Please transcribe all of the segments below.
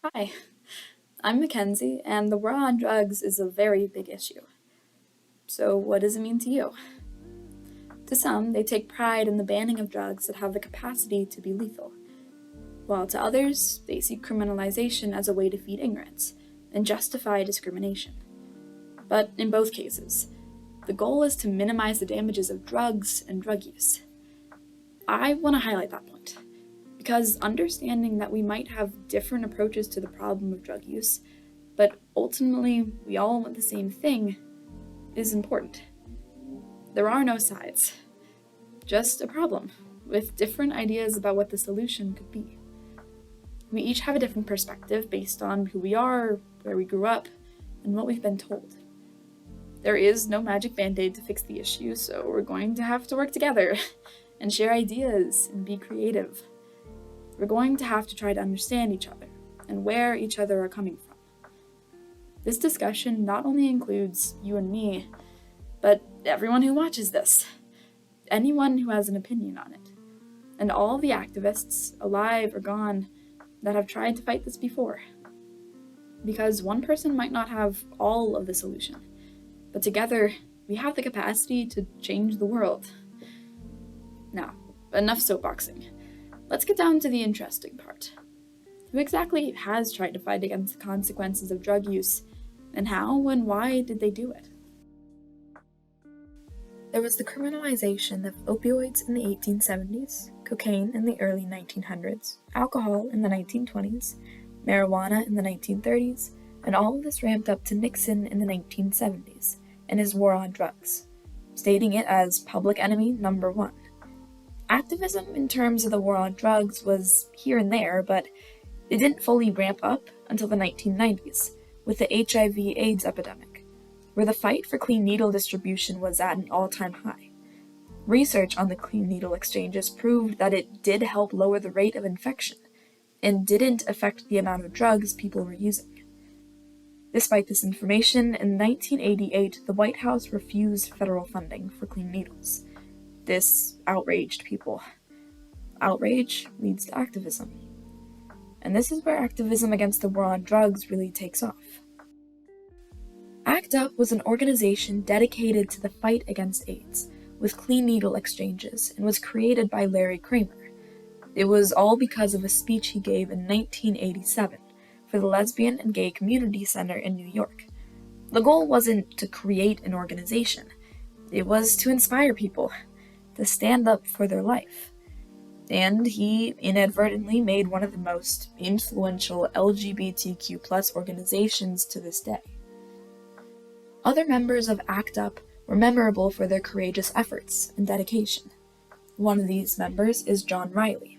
Hi, I'm Mackenzie, and the war on drugs is a very big issue. So, what does it mean to you? To some, they take pride in the banning of drugs that have the capacity to be lethal, while to others, they see criminalization as a way to feed ignorance and justify discrimination. But in both cases, the goal is to minimize the damages of drugs and drug use. I want to highlight that point, because understanding that we might have different approaches to the problem of drug use, but ultimately we all want the same thing, is important. There are no sides, just a problem, with different ideas about what the solution could be. We each have a different perspective based on who we are, where we grew up, and what we've been told. There is no magic band-aid to fix the issue, so we're going to have to work together and share ideas and be creative. We're going to have to try to understand each other and where each other are coming from. This discussion not only includes you and me, but everyone who watches this, anyone who has an opinion on it, and all the activists, alive or gone, that have tried to fight this before. Because one person might not have all of the solution, but together we have the capacity to change the world. Now, enough soapboxing. Let's get down to the interesting part. Who exactly has tried to fight against the consequences of drug use, and how and why did they do it? There was the criminalization of opioids in the 1870s, cocaine in the early 1900s, alcohol in the 1920s, marijuana in the 1930s, and all of this ramped up to Nixon in the 1970s and his war on drugs, stating it as public enemy number one. Activism in terms of the war on drugs was here and there, but it didn't fully ramp up until the 1990s, with the HIV/AIDS epidemic, where the fight for clean needle distribution was at an all-time high. Research on the clean needle exchanges proved that it did help lower the rate of infection, and didn't affect the amount of drugs people were using. Despite this information, in 1988, the White House refused federal funding for clean needles. This outraged people. Outrage leads to activism. And this is where activism against the war on drugs really takes off. ACT UP was an organization dedicated to the fight against AIDS, with clean needle exchanges, and was created by Larry Kramer. It was all because of a speech he gave in 1987 for the Lesbian and Gay Community Center in New York. The goal wasn't to create an organization, it was to inspire people, to stand up for their life. And he inadvertently made one of the most influential LGBTQ+ organizations to this day. Other members of ACT UP were memorable for their courageous efforts and dedication. One of these members is John Riley.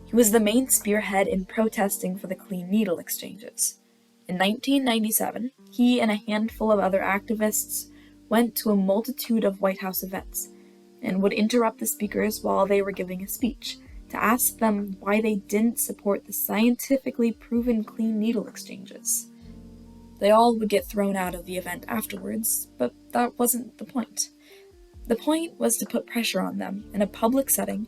He was the main spearhead in protesting for the clean needle exchanges. In 1997, he and a handful of other activists went to a multitude of White House events and would interrupt the speakers while they were giving a speech to ask them why they didn't support the scientifically proven clean needle exchanges. They all would get thrown out of the event afterwards, but that wasn't the point. The point was to put pressure on them in a public setting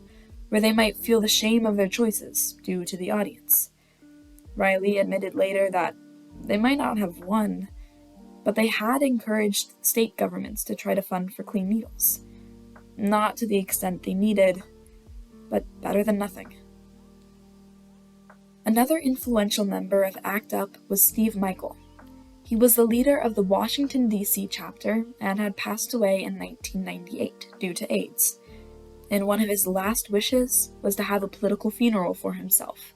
where they might feel the shame of their choices due to the audience. Riley admitted later that they might not have won, but they had encouraged state governments to try to fund for clean needles. Not to the extent they needed, but better than nothing. Another influential member of ACT UP was Steve Michael. He was the leader of the Washington, D.C. chapter and had passed away in 1998 due to AIDS. And one of his last wishes was to have a political funeral for himself,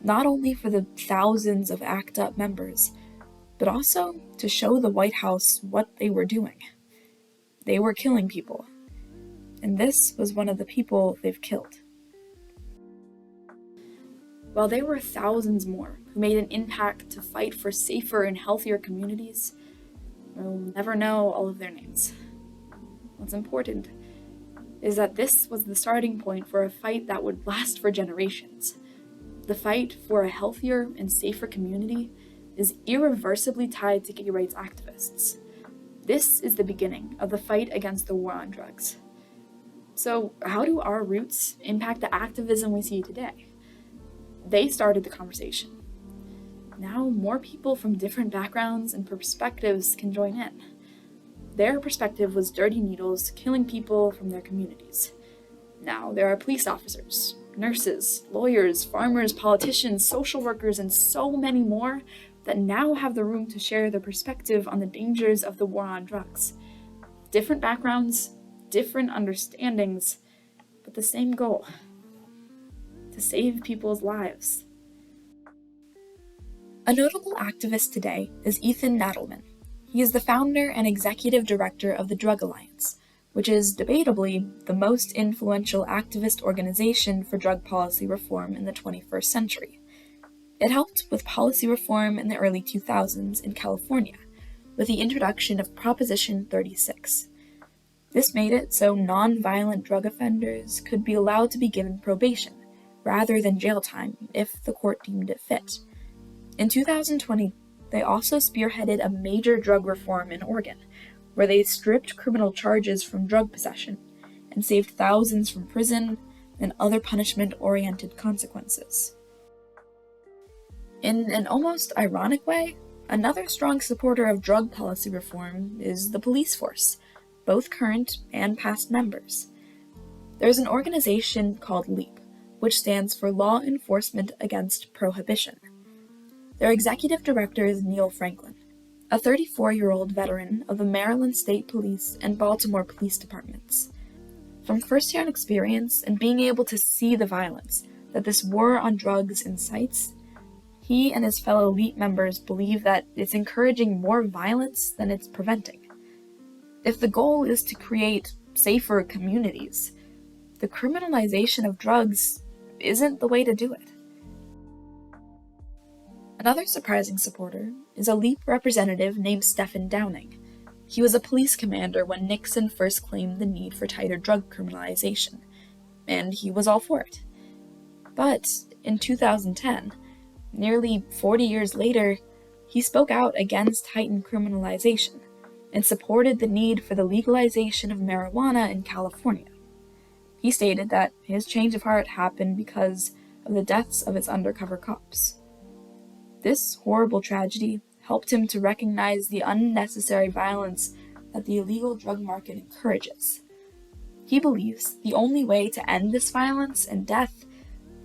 not only for the thousands of ACT UP members, but also to show the White House what they were doing. They were killing people, and this was one of the people they've killed. While there were thousands more who made an impact to fight for safer and healthier communities, we'll never know all of their names. What's important is that this was the starting point for a fight that would last for generations. The fight for a healthier and safer community is irreversibly tied to gay rights activists. This is the beginning of the fight against the war on drugs. So how do our roots impact the activism we see today? They started the conversation. Now more people from different backgrounds and perspectives can join in. Their perspective was dirty needles killing people from their communities. Now there are police officers, nurses, lawyers, farmers, politicians, social workers, and so many more that now have the room to share their perspective on the dangers of the war on drugs. Different backgrounds, different understandings, but the same goal: to save people's lives. A notable activist today is Ethan Nadelmann. He is the founder and executive director of the Drug Alliance, which is debatably the most influential activist organization for drug policy reform in the 21st century. It helped with policy reform in the early 2000s in California, with the introduction of Proposition 36. This made it so non-violent drug offenders could be allowed to be given probation, rather than jail time if the court deemed it fit. In 2020, they also spearheaded a major drug reform in Oregon, where they stripped criminal charges from drug possession and saved thousands from prison and other punishment-oriented consequences. In an almost ironic way, another strong supporter of drug policy reform is the police force, both current and past members. There's an organization called LEAP, which stands for Law Enforcement Against Prohibition. Their executive director is Neil Franklin, a 34-year-old veteran of the Maryland State Police and Baltimore Police Departments. From first-hand experience and being able to see the violence that this war on drugs incites, he and his fellow LEAP members believe that it's encouraging more violence than it's preventing. If the goal is to create safer communities, the criminalization of drugs isn't the way to do it. Another surprising supporter is a LEAP representative named Stephen Downing. He was a police commander when Nixon first claimed the need for tighter drug criminalization, and he was all for it. But in 2010, nearly 40 years later, he spoke out against heightened criminalization and supported the need for the legalization of marijuana in California. He stated that his change of heart happened because of the deaths of his undercover cops. This horrible tragedy helped him to recognize the unnecessary violence that the illegal drug market encourages. He believes the only way to end this violence and death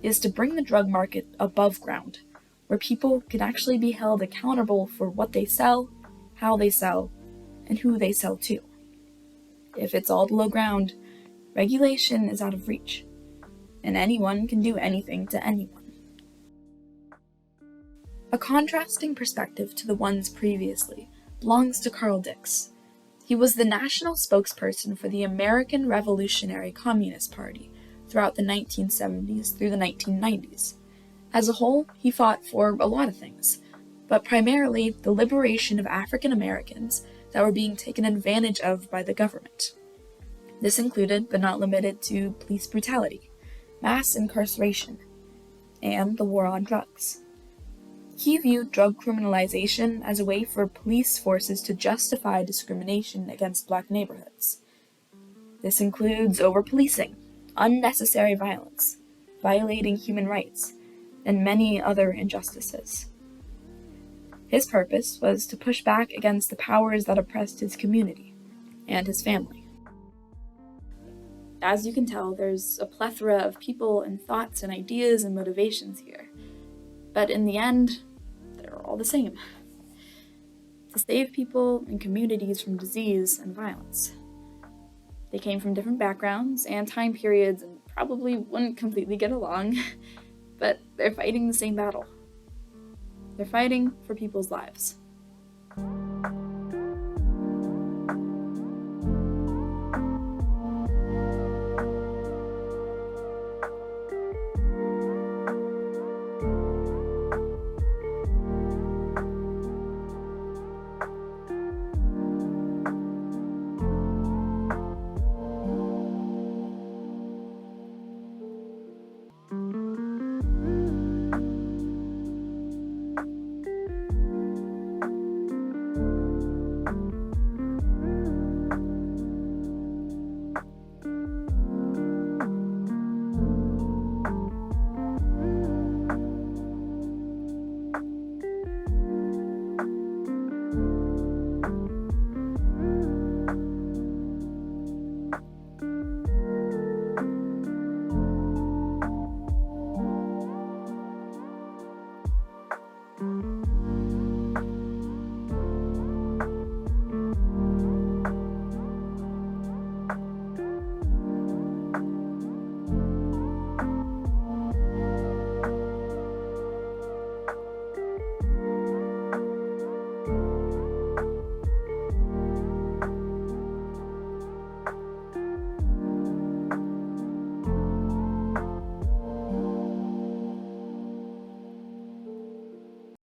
is to bring the drug market above ground, where people can actually be held accountable for what they sell, how they sell, and who they sell to. If it's all below ground, regulation is out of reach, and anyone can do anything to anyone. A contrasting perspective to the ones previously belongs to Carl Dix. He was the national spokesperson for the American Revolutionary Communist Party throughout the 1970s through the 1990s. As a whole, he fought for a lot of things, but primarily the liberation of African Americans that were being taken advantage of by the government. This included, but not limited to, police brutality, mass incarceration, and the war on drugs. He viewed drug criminalization as a way for police forces to justify discrimination against Black neighborhoods. This includes over-policing, unnecessary violence, violating human rights, and many other injustices. His purpose was to push back against the powers that oppressed his community and his family. As you can tell, there's a plethora of people and thoughts and ideas and motivations here. But in the end, they're all the same: to save people and communities from disease and violence. They came from different backgrounds and time periods and probably wouldn't completely get along, but they're fighting the same battle. They're fighting for people's lives.